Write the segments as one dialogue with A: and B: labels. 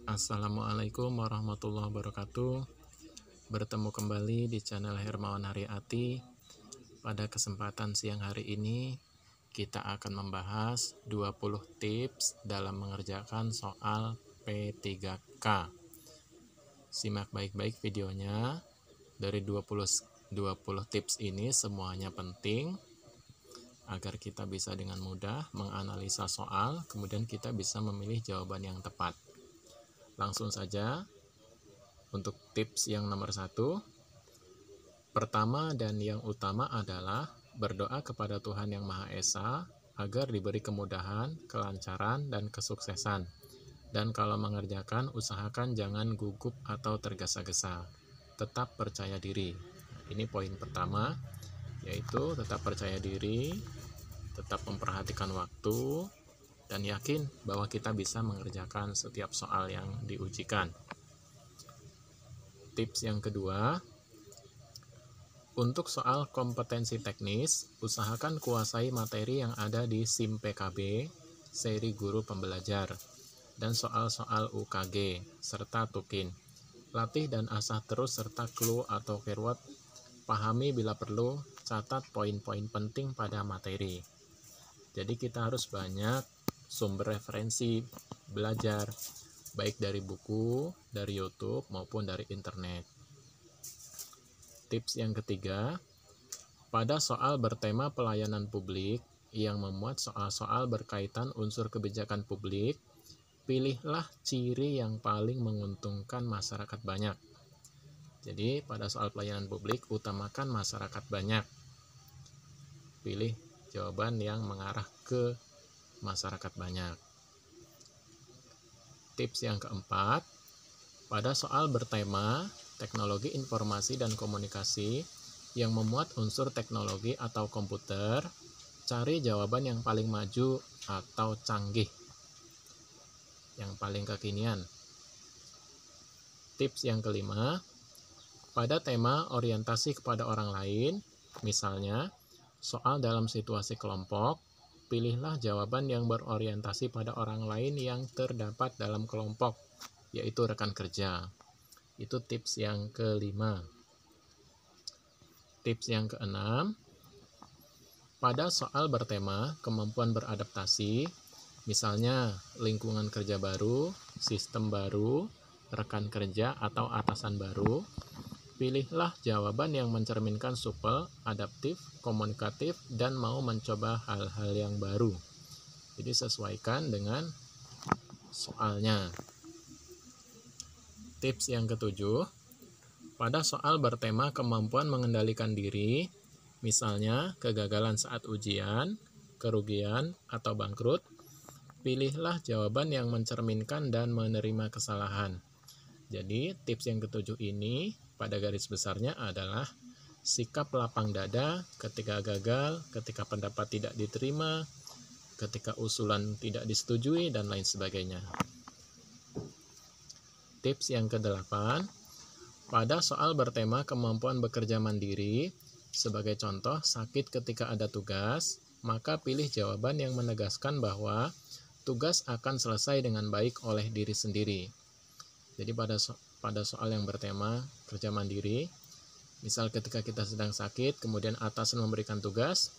A: Assalamualaikum warahmatullahi wabarakatuh. Bertemu kembali di channel Hermawan Haryati. Pada kesempatan siang hari ini kita akan membahas 20 tips dalam mengerjakan soal P3K. Simak baik-baik videonya. Dari 20 tips ini semuanya penting agar kita bisa dengan mudah menganalisa soal, kemudian kita bisa memilih jawaban yang tepat. Langsung saja untuk tips yang nomor 1. Pertama dan yang utama adalah berdoa kepada Tuhan Yang Maha Esa agar diberi kemudahan, kelancaran, dan kesuksesan. Dan kalau mengerjakan, usahakan jangan gugup atau tergesa-gesa. Tetap percaya diri. Ini poin pertama, yaitu tetap percaya diri, tetap memperhatikan waktu, dan yakin bahwa kita bisa mengerjakan setiap soal yang diujikan. Tips yang kedua, untuk soal kompetensi teknis, usahakan kuasai materi yang ada di SIM PKB, seri guru pembelajar, dan soal-soal UKG, serta tukin. Latih dan asah terus serta clue atau keyword. Pahami bila perlu, catat poin-poin penting pada materi. Jadi kita harus banyak sumber referensi belajar, baik dari buku, dari YouTube, maupun dari internet. Tips yang ketiga, pada soal bertema pelayanan publik yang memuat soal-soal berkaitan unsur kebijakan publik, pilihlah ciri yang paling menguntungkan masyarakat banyak. Jadi pada soal pelayanan publik, utamakan masyarakat banyak. Pilih jawaban yang mengarah ke masyarakat banyak. Tips yang keempat, pada soal bertema teknologi informasi dan komunikasi yang memuat unsur teknologi atau komputer, cari jawaban yang paling maju atau canggih, yang paling kekinian. Tips yang kelima, pada tema orientasi kepada orang lain, misalnya soal dalam situasi kelompok, pilihlah jawaban yang berorientasi pada orang lain yang terdapat dalam kelompok, yaitu rekan kerja. Itu tips yang kelima. Tips yang keenam, pada soal bertema kemampuan beradaptasi, misalnya lingkungan kerja baru, sistem baru, rekan kerja atau atasan baru, pilihlah jawaban yang mencerminkan supel, adaptif, komunikatif, dan mau mencoba hal-hal yang baru. Jadi sesuaikan dengan soalnya. Tips yang ketujuh, pada soal bertema kemampuan mengendalikan diri, misalnya kegagalan saat ujian, kerugian, atau bangkrut, pilihlah jawaban yang mencerminkan dan menerima kesalahan. Jadi tips yang ketujuh ini pada garis besarnya adalah sikap lapang dada ketika gagal, ketika pendapat tidak diterima, ketika usulan tidak disetujui, dan lain sebagainya. Tips yang kedelapan, pada soal bertema kemampuan bekerja mandiri, sebagai contoh sakit ketika ada tugas, maka pilih jawaban yang menegaskan bahwa tugas akan selesai dengan baik oleh diri sendiri. Jadi pada soal yang bertema kerja mandiri, misal ketika kita sedang sakit, kemudian atasan memberikan tugas,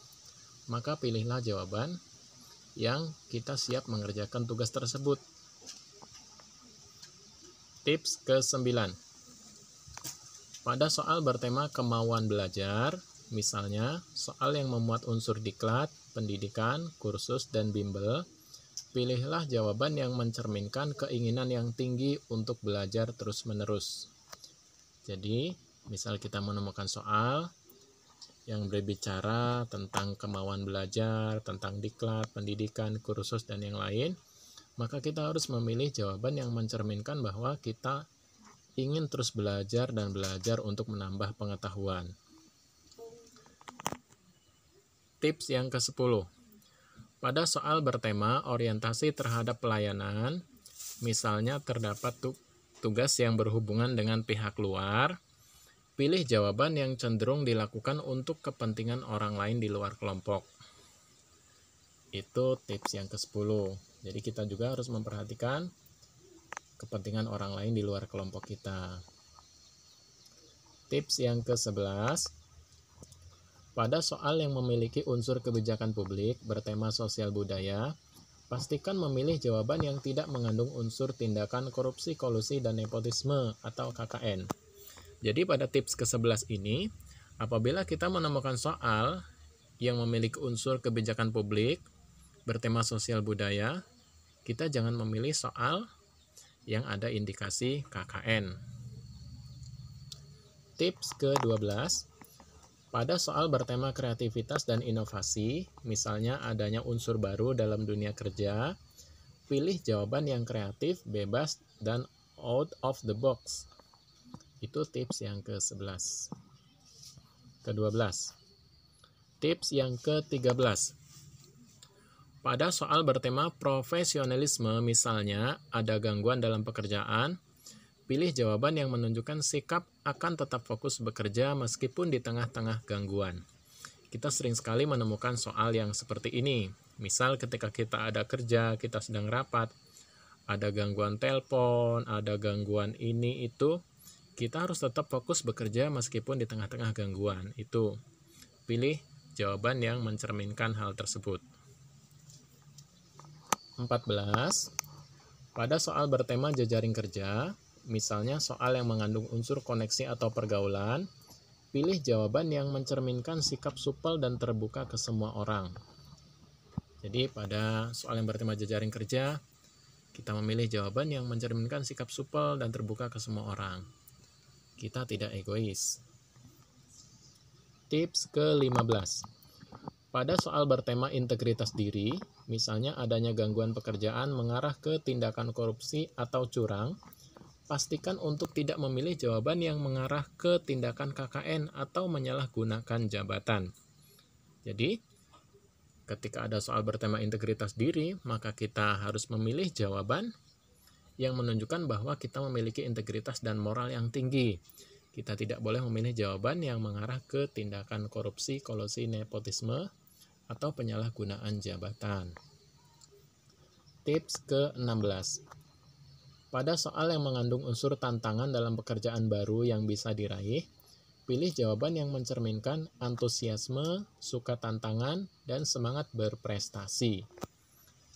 A: maka pilihlah jawaban yang kita siap mengerjakan tugas tersebut. Tips ke-9. Pada soal bertema kemauan belajar, misalnya soal yang memuat unsur diklat, pendidikan, kursus, dan bimbel, pilihlah jawaban yang mencerminkan keinginan yang tinggi untuk belajar terus-menerus. Jadi, misal kita menemukan soal yang berbicara tentang kemauan belajar, tentang diklat, pendidikan, kursus, dan yang lain, maka kita harus memilih jawaban yang mencerminkan bahwa kita ingin terus belajar dan belajar untuk menambah pengetahuan. Tips yang ke-10. Pada soal bertema orientasi terhadap pelayanan, misalnya terdapat tugas yang berhubungan dengan pihak luar, pilih jawaban yang cenderung dilakukan untuk kepentingan orang lain di luar kelompok. Itu tips yang ke-10. Jadi kita juga harus memperhatikan kepentingan orang lain di luar kelompok kita. Tips yang ke-11, pada soal yang memiliki unsur kebijakan publik bertema sosial budaya, pastikan memilih jawaban yang tidak mengandung unsur tindakan korupsi, kolusi, dan nepotisme atau KKN. Jadi pada tips ke-11 ini, apabila kita menemukan soal yang memiliki unsur kebijakan publik bertema sosial budaya, kita jangan memilih soal yang ada indikasi KKN. Tips ke-12, pada soal bertema kreativitas dan inovasi, misalnya adanya unsur baru dalam dunia kerja, pilih jawaban yang kreatif, bebas, dan out of the box. Itu tips yang ke-11. Ke-12. Tips yang ke-13. Pada soal bertema profesionalisme, misalnya ada gangguan dalam pekerjaan, pilih jawaban yang menunjukkan sikap akan tetap fokus bekerja meskipun di tengah-tengah gangguan. Kita sering sekali menemukan soal yang seperti ini. Misal ketika kita ada kerja, kita sedang rapat, ada gangguan telepon, ada gangguan ini itu, kita harus tetap fokus bekerja meskipun di tengah-tengah gangguan. Itu, pilih jawaban yang mencerminkan hal tersebut. 14. Pada soal bertema jejaring kerja, misalnya soal yang mengandung unsur koneksi atau pergaulan, pilih jawaban yang mencerminkan sikap supel dan terbuka ke semua orang. Jadi pada soal yang bertema jejaring kerja, kita memilih jawaban yang mencerminkan sikap supel dan terbuka ke semua orang. Kita tidak egois. Tips ke-15. Pada soal bertema integritas diri, misalnya adanya gangguan pekerjaan mengarah ke tindakan korupsi atau curang, pastikan untuk tidak memilih jawaban yang mengarah ke tindakan KKN atau menyalahgunakan jabatan. Jadi, ketika ada soal bertema integritas diri, maka kita harus memilih jawaban yang menunjukkan bahwa kita memiliki integritas dan moral yang tinggi. Kita tidak boleh memilih jawaban yang mengarah ke tindakan korupsi, kolusi, nepotisme, atau penyalahgunaan jabatan. Tips ke-16. Pada soal yang mengandung unsur tantangan dalam pekerjaan baru yang bisa diraih, pilih jawaban yang mencerminkan antusiasme, suka tantangan, dan semangat berprestasi.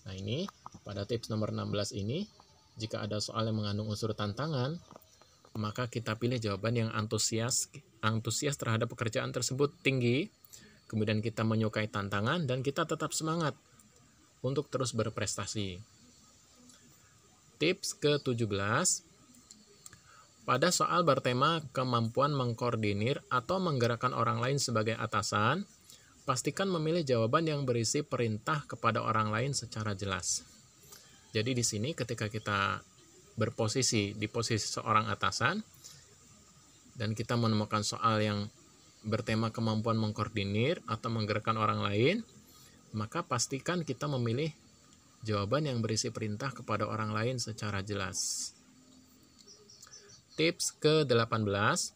A: Nah ini, pada tips nomor 16 ini, jika ada soal yang mengandung unsur tantangan, maka kita pilih jawaban yang antusias terhadap pekerjaan tersebut tinggi, kemudian kita menyukai tantangan, dan kita tetap semangat untuk terus berprestasi. Tips ke-17, pada soal bertema kemampuan mengkoordinir atau menggerakkan orang lain sebagai atasan, pastikan memilih jawaban yang berisi perintah kepada orang lain secara jelas. Jadi di sini ketika kita berposisi di posisi seorang atasan, dan kita menemukan soal yang bertema kemampuan mengkoordinir atau menggerakkan orang lain, maka pastikan kita memilih jawaban yang berisi perintah kepada orang lain secara jelas. Tips ke-18,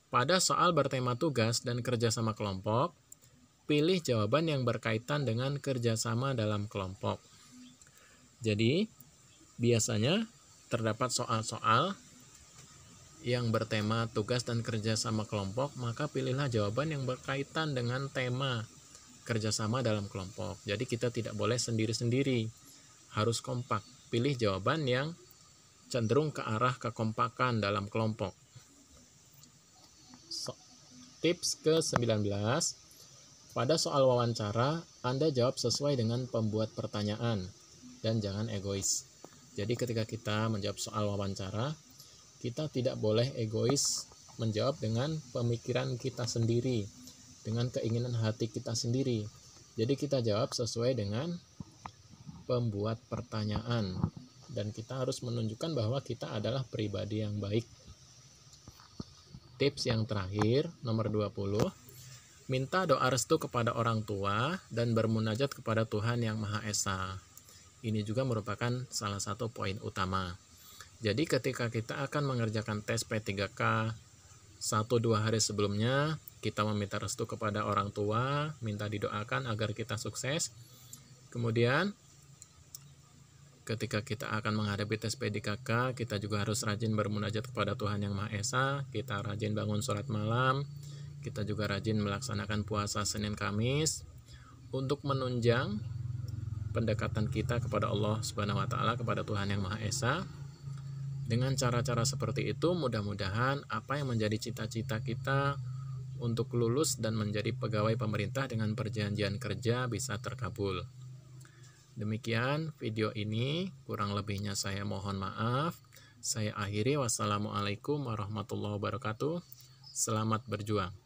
A: pada soal bertema tugas dan kerjasama kelompok, pilih jawaban yang berkaitan dengan kerjasama dalam kelompok. Jadi, biasanya terdapat soal-soal yang bertema tugas dan kerjasama kelompok, maka pilihlah jawaban yang berkaitan dengan tema kerjasama dalam kelompok. Jadi kita tidak boleh sendiri-sendiri, harus kompak. Pilih jawaban yang cenderung ke arah kekompakan dalam kelompok. Tips ke-19, pada soal wawancara, Anda jawab sesuai dengan pembuat pertanyaan dan jangan egois. Jadi ketika kita menjawab soal wawancara, kita tidak boleh egois menjawab dengan pemikiran kita sendiri, dengan keinginan hati kita sendiri. Jadi kita jawab sesuai dengan pembuat pertanyaan, dan kita harus menunjukkan bahwa kita adalah pribadi yang baik. Tips yang terakhir, nomor 20, minta doa restu kepada orang tua dan bermunajat kepada Tuhan Yang Maha Esa. Ini juga merupakan salah satu poin utama. Jadi ketika kita akan mengerjakan tes P3K 1-2 hari sebelumnya, kita meminta restu kepada orang tua, minta didoakan agar kita sukses. Kemudian ketika kita akan menghadapi tes PDKK, kita juga harus rajin bermunajat kepada Tuhan Yang Maha Esa, kita rajin bangun sholat malam, kita juga rajin melaksanakan puasa Senin Kamis untuk menunjang pendekatan kita kepada Allah Subhanahu wa taala, kepada Tuhan Yang Maha Esa. Dengan cara-cara seperti itu, mudah-mudahan apa yang menjadi cita-cita kita untuk lulus dan menjadi pegawai pemerintah dengan perjanjian kerja bisa terkabul. Demikian video ini, kurang lebihnya saya mohon maaf. Saya akhiri, wassalamualaikum warahmatullahi wabarakatuh. Selamat berjuang.